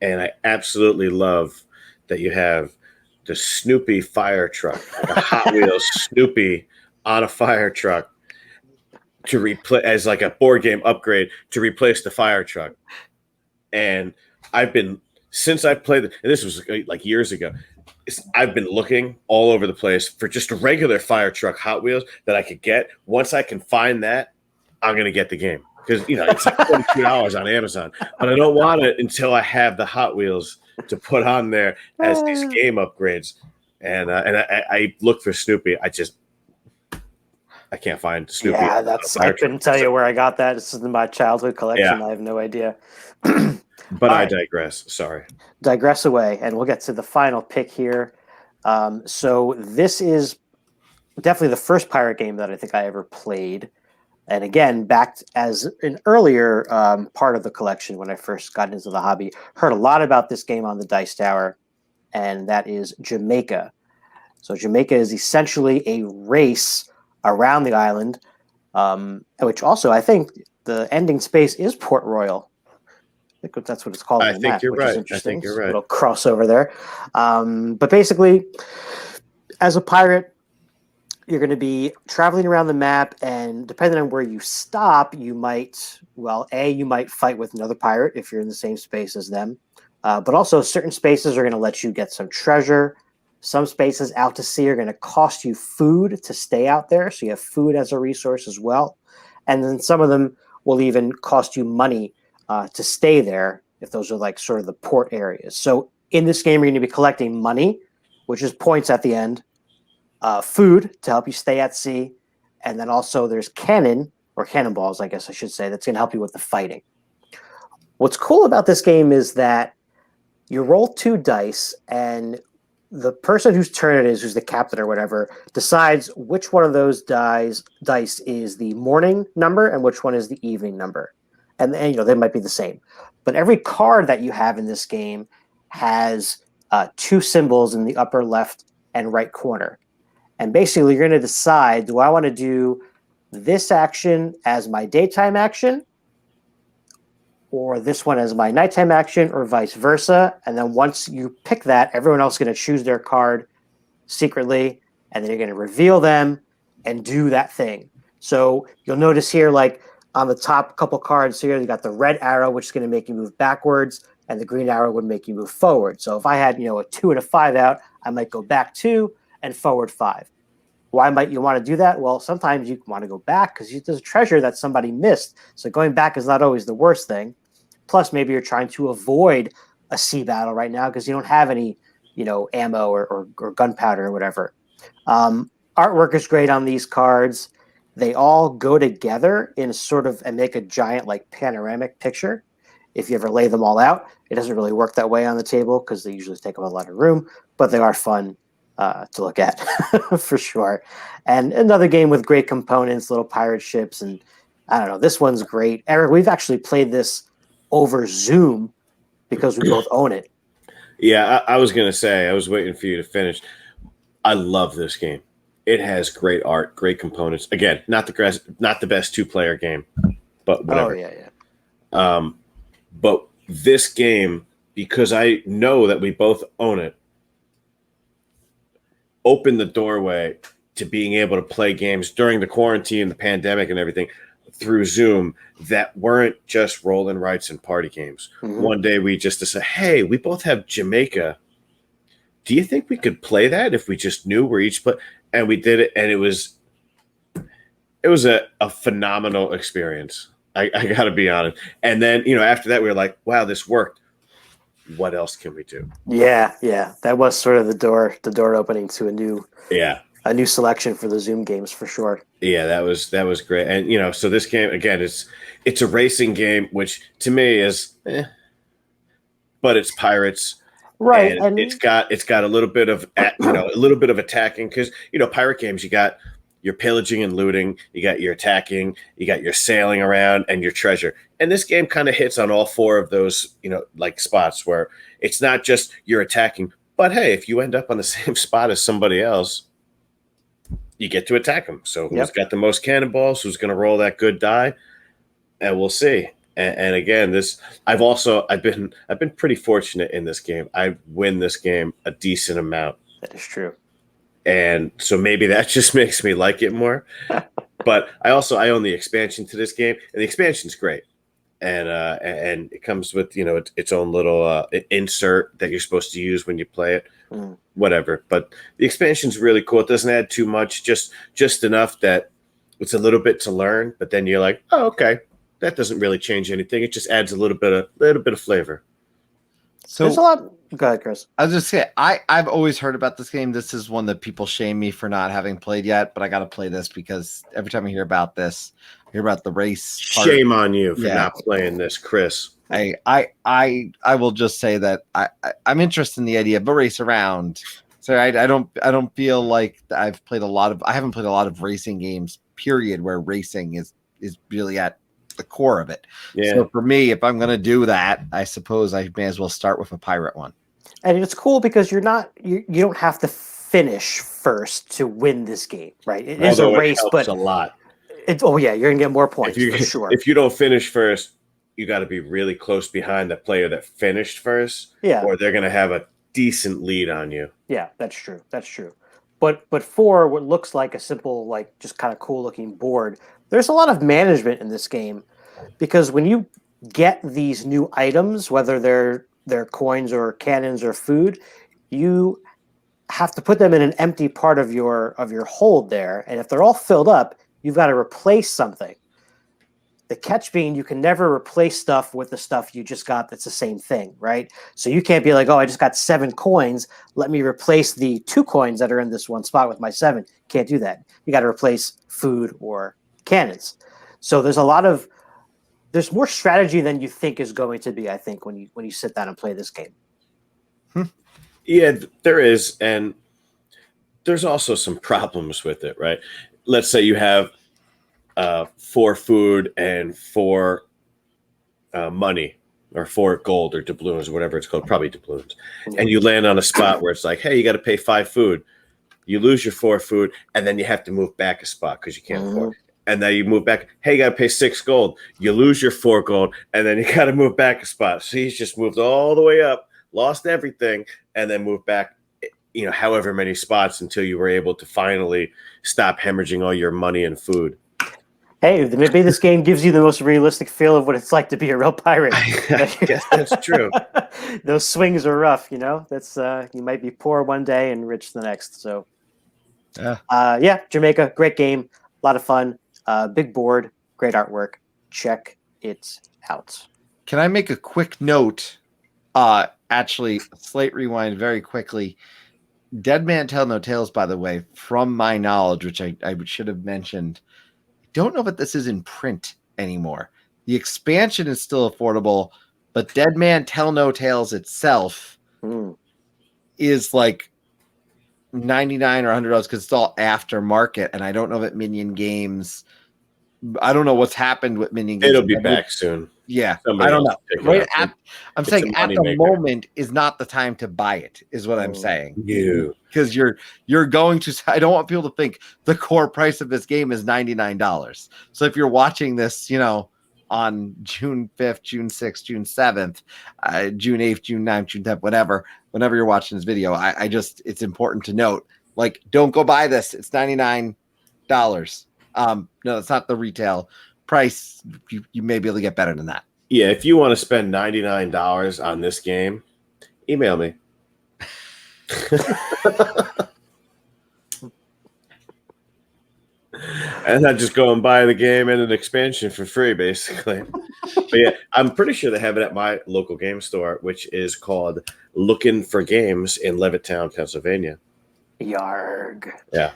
and I absolutely love that you have the Snoopy fire truck, the Hot Wheels Snoopy on a fire truck to replace as like a board game upgrade to replace the fire truck. And since I played it, and this was like years ago, I've been looking all over the place for just a regular fire truck Hot Wheels that I could get. Once I can find that, I'm going to get the game. Because, it's like $42 on Amazon. But I don't want it until I have the Hot Wheels to put on there as these game upgrades. And I look for Snoopy. I can't find Snoopy. Yeah, I couldn't tell you where I got that. This is in my childhood collection. Yeah. I have no idea. But I digress. Sorry. Digress away, and we'll get to the final pick here. So this is definitely the first pirate game that I think I ever played. And again, backed as an earlier part of the collection when I first got into the hobby. Heard a lot about this game on the Dice Tower, and that is Jamaica. So Jamaica is essentially a race around the island, which also I think the ending space is Port Royal. I think that's what it's called. I think you're right. I think you're right. Little crossover there. But basically, as a pirate, you're going to be traveling around the map, and depending on where you stop, you might fight with another pirate if you're in the same space as them. But also, certain spaces are going to let you get some treasure. Some spaces out to sea are going to cost you food to stay out there, so you have food as a resource as well. And then some of them will even cost you money to stay there if those are like sort of the port areas. So in this game, you're going to be collecting money, which is points at the end, food to help you stay at sea, and then also there's cannon or cannonballs, I guess I should say, that's going to help you with the fighting. What's cool about this game is that you roll 2 dice, and the person whose turn it is, who's the captain or whatever, decides which one of those dice is the morning number and which one is the evening number. And they might be the same. But every card that you have in this game has 2 symbols in the upper left and right corner. And basically, you're going to decide, do I want to do this action as my daytime action, or this one as my nighttime action, or vice versa. And then once you pick that, everyone else is going to choose their card secretly, and then you're going to reveal them and do that thing. So you'll notice here, like on the top couple cards here, you got the red arrow, which is going to make you move backwards, and the green arrow would make you move forward. So if I had, a 2 and a 5 out, I might go back 2 and forward 5. Why might you want to do that? Well, sometimes you want to go back because there's a treasure that somebody missed. So going back is not always the worst thing. Plus, maybe you're trying to avoid a sea battle right now because you don't have any, ammo or gunpowder or whatever. Artwork is great on these cards. They all go together in sort of and make a giant like panoramic picture. If you ever lay them all out, it doesn't really work that way on the table because they usually take up a lot of room, but they are fun to look at for sure. And another game with great components, little pirate ships, and I don't know, this one's great. Eric, we've actually played this over Zoom because we both own it. Yeah, I was gonna say, I was waiting for you to finish. I love this game. It has great art, great components. Again, not the best 2-player game, but whatever. Oh yeah. But this game, because I know that we both own it, opened the doorway to being able to play games during the quarantine, the pandemic, and everything through Zoom that weren't just roll and rights and party games. Mm-hmm. One day we just said, hey, we both have Jamaica. Do you think we could play that if we just knew we're each play? And we did it, and it was a phenomenal experience. I got to be honest. And then, after that, we were like, wow, this worked. What else can we do? Yeah. That was sort of the door opening to a new selection for the Zoom games for sure. Yeah, that was great. And so this game again, it's a racing game, which to me is, but it's pirates, right? And it's got a little bit of attacking because pirate games, you got your pillaging and looting, you got your attacking, you got your sailing around, and your treasure. And this game kind of hits on all 4 of those, like spots where it's not just you're attacking, but hey, if you end up on the same spot as somebody else, you get to attack them. So who's got the most cannonballs? Who's going to roll that good die? And we'll see. And again, I've been pretty fortunate in this game. I win this game a decent amount. That is true. And so maybe that just makes me like it more. But I own the expansion to this game, and the expansion's great. And it comes with its own little insert that you're supposed to use when you play it. Whatever. But the expansion's really cool. It doesn't add too much, just enough that it's a little bit to learn. But then you're like, oh, okay, that doesn't really change anything. It just adds a little bit of flavor. So there's a lot. Go ahead, Chris. I was just saying, I've always heard about this game. This is one that people shame me for not having played yet, but I got to play this because every time I hear about this, I hear about the race. Shame on you for not playing this, Chris. I will just say that I'm interested in the idea of a race around. So I don't feel like I haven't played a lot of racing games, period, where racing is really at the core of it. Yeah. So for me, if I'm going to do that, I suppose I may as well start with a pirate one. And it's cool because you don't have to finish first to win this game, right? It is a race, but a lot. You're going to get more points for sure. If you don't finish first, you got to be really close behind the player that finished first, or they're going to have a decent lead on you. Yeah, that's true. But for what looks like a simple, like just kind of cool looking board, there's a lot of management in this game because when you get these new items, whether they're coins or cannons or food, you have to put them in an empty part of your hold there. And if they're all filled up, you've got to replace something. The catch being you can never replace stuff with the stuff you just got that's the same thing, right? So you can't be like, oh, I just got 7 coins. Let me replace the 2 coins that are in this one spot with my 7. Can't do that. You got to replace food or cannons. So there's more strategy than you think is going to be, I think, when you sit down and play this game. Yeah, there is. And there's also some problems with it, right? Let's say you have 4 food and 4 money, or 4 gold or doubloons or whatever it's called, probably doubloons. And you land on a spot where it's like, hey, you got to pay 5 food. You lose your 4 food, and then you have to move back a spot because you can't afford it. And then you move back. Hey, you got to pay 6 gold. You lose your 4 gold, and then you got to move back a spot. So he's just moved all the way up, lost everything, and then moved back, however many spots until you were able to finally stop hemorrhaging all your money and food. Hey, maybe this game gives you the most realistic feel of what it's like to be a real pirate. I guess that's true. Those swings are rough, That's you might be poor one day and rich the next. So, Jamaica, great game, a lot of fun, big board, great artwork. Check it out. Can I make a quick note? Actually, slight rewind very quickly. Dead Man Tell No Tales, by the way, from my knowledge, which I should have mentioned. Don't know if this is in print anymore. The expansion is still affordable, but Dead Man Tell No Tales itself is like $99 or $100 because it's all aftermarket, and I don't know if Minion Games. I don't know what's happened with Minion Games. It'll be back soon. Yeah, Somebody I don't else know. pick it Right up. I'm It's saying a at the moneymaker. moment is not the time to buy it, is what I'm saying. Because you're going to. I don't want people to think the core price of this game is $99. So if you're watching this, on June 5th, June 6th, June 7th, June 8th, June 9th, June 10th, whenever you're watching this video, I just, it's important to note, like, don't go buy this. It's $99. No, it's not the retail price. You may be able to get better than that. Yeah, if you want to spend $99 on this game, email me. And I just go and buy the game and an expansion for free, basically. But yeah, I'm pretty sure they have it at my local game store, which is called Looking for Games in Levittown, Pennsylvania. Yarg. Yeah.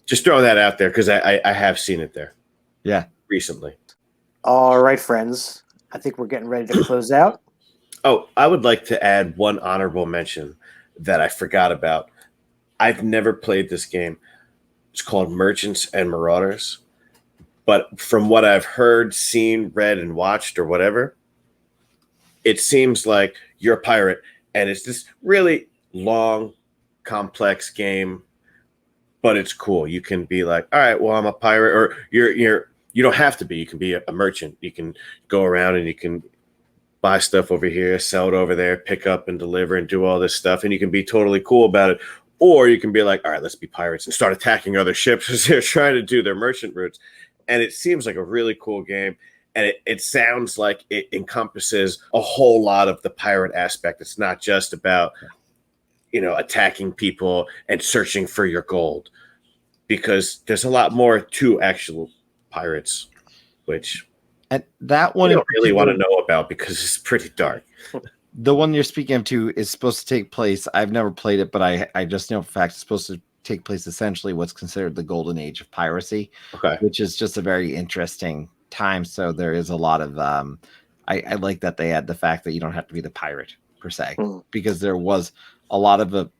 Just throw that out there because I have seen it there. Yeah. Recently. All right, friends. I think we're getting ready to close out. Oh, I would like to add one honorable mention that I forgot about. I've never played this game. It's called Merchants and Marauders. But from what I've heard, seen, read, and watched or whatever, it seems like you're a pirate and it's this really long, complex game, but it's cool. You can be like, all right, well, I'm a pirate, or you don't have to be. You can be a merchant. You can go around and you can buy stuff over here, sell it over there, pick up and deliver and do all this stuff. And you can be totally cool about it. Or you can be like, all right, let's be pirates and start attacking other ships as they're trying to do their merchant routes. And it seems like a really cool game. And it sounds like it encompasses a whole lot of the pirate aspect. It's not just about, attacking people and searching for your gold. Because there's a lot more to actual pirates, which and that one I don't really want to know about because it's pretty dark. The one you're speaking of too is supposed to take place. I've never played it, but I just know for fact it's supposed to take place essentially what's considered the golden age of piracy, which is just a very interesting time. So there is a lot of I like that they add the fact that you don't have to be the pirate per se, because there was a lot of the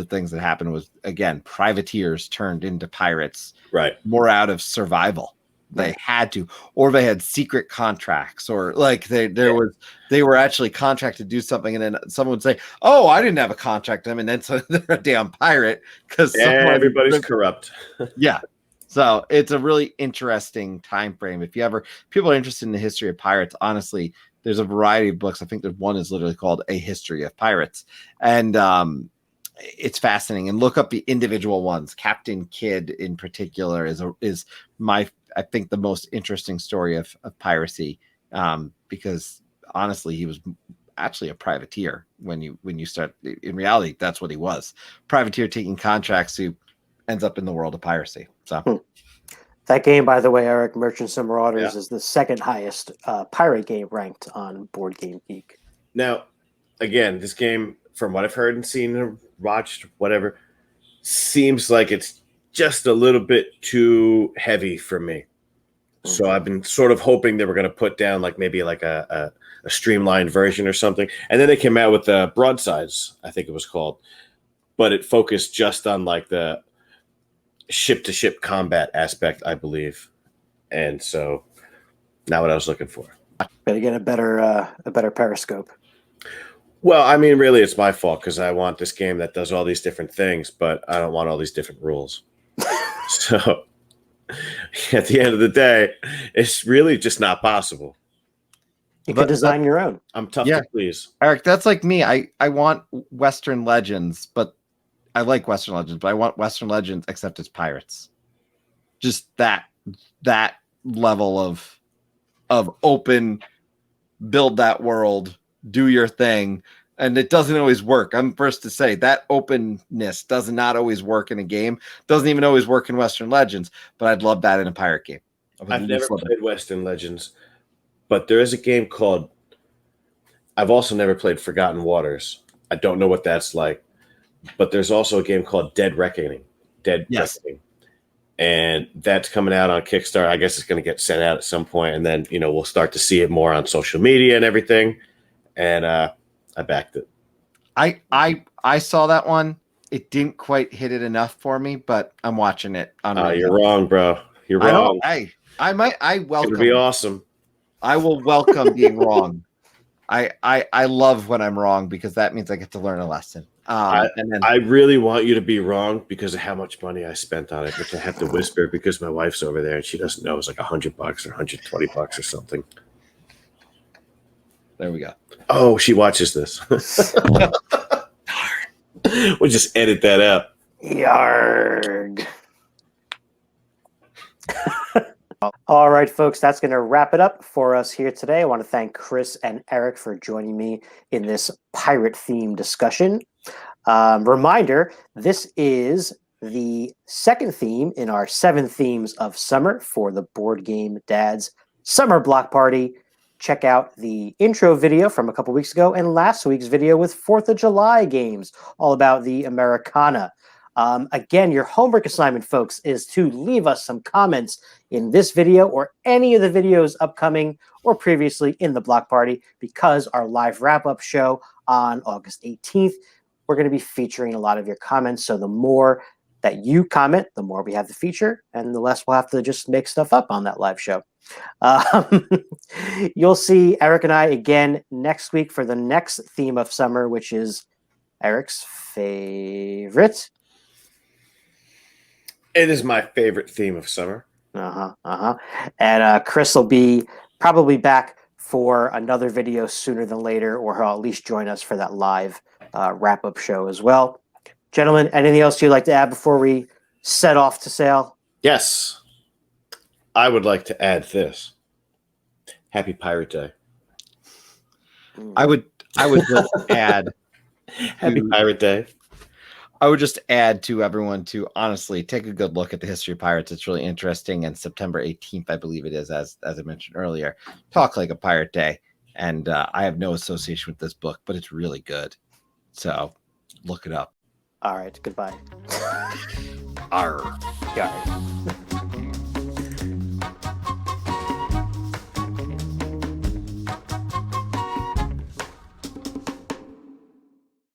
things that happened was, again, privateers turned into pirates, right? More out of survival. They had to, or they had secret contracts, or like they were actually contracted to do something, and then someone would say, "Oh, I didn't have a contract with them," and then so they're a damn pirate because everybody's corrupt. Yeah, so it's a really interesting time frame. If people are interested in the history of pirates, honestly, there's a variety of books. I think there's one is literally called A History of Pirates, and it's fascinating. And look up the individual ones. Captain Kidd in particular is my, I think, the most interesting story of piracy, because honestly, he was actually a privateer when you start. In reality, that's what he was. Privateer taking contracts who ends up in the world of piracy. So that game, by the way, Eric, Merchants and Marauders, is the second highest pirate game ranked on Board Game Geek. Now, again, this game, from what I've heard and seen and watched, whatever, seems like it's just a little bit too heavy for me. So I've been sort of hoping they were going to put down maybe a streamlined version or something. And then they came out with the Broadsides, I think it was called. But it focused just on the ship-to-ship combat aspect, I believe. And so not what I was looking for. Better get a better periscope. Well, I mean, really, it's my fault because I want this game that does all these different things, but I don't want all these different rules. So at the end of the day, it's really just not possible. You can design your own. I'm tough to please. Eric, that's like me. I want Western Legends, but I like Western Legends, but I want Western Legends except it's pirates. Just that level of open, build that world, do your thing, and it doesn't always work. I'm first to say that openness does not always work in a game. Doesn't even always work in Western Legends, but I'd love that in a pirate game. I've never played Western Legends, but there is a game called, I've also never played Forgotten Waters. I don't know what that's like, but there's also a game called Dead Reckoning. Reckoning. And that's coming out on Kickstarter. I guess it's going to get sent out at some point, and then we'll start to see it more on social media and everything. And I backed it. I saw that one. It didn't quite hit it enough for me, but I'm watching it. You're wrong, bro. You're wrong. I welcome. It'll be awesome. I will welcome being wrong. I love when I'm wrong because that means I get to learn a lesson. And then I really want you to be wrong because of how much money I spent on it, which I have to whisper because my wife's over there and she doesn't know. It's like $100 or $120 or something. there we go. Oh, she watches this. We'll just edit that out. Yarg. All right, folks, that's going to wrap it up for us here today. I want to thank Chris and Eric for joining me in this pirate theme discussion. Reminder, this is the second theme in our 7 themes of summer for the Board Game Dads Summer Block Party. Check out the intro video from a couple weeks ago and last week's video with 4th of July games, all about the Americana. Again, your homework assignment, folks, is to leave us some comments in this video or any of the videos upcoming or previously in the block party, because our live wrap-up show on August 18th, we're going to be featuring a lot of your comments. So the more that you comment, the more we have to feature, and the less we'll have to just make stuff up on that live show. You'll see Eric and I again next week for the next theme of summer, which is Eric's favorite. It is my favorite theme of summer. And Chris will be probably back for another video sooner than later, or he'll at least join us for that live wrap-up show as well. Gentlemen, anything else you'd like to add before we set off to sail? Yes. I would like to add this. Happy Pirate Day. I would just add Happy Pirate Day. I would just add to everyone to honestly take a good look at the history of pirates. It's really interesting. And September 18th, I believe it is, as I mentioned earlier, Talk Like a Pirate Day. And I have no association with this book, but it's really good. So look it up. All right. Goodbye. Arr. Got it.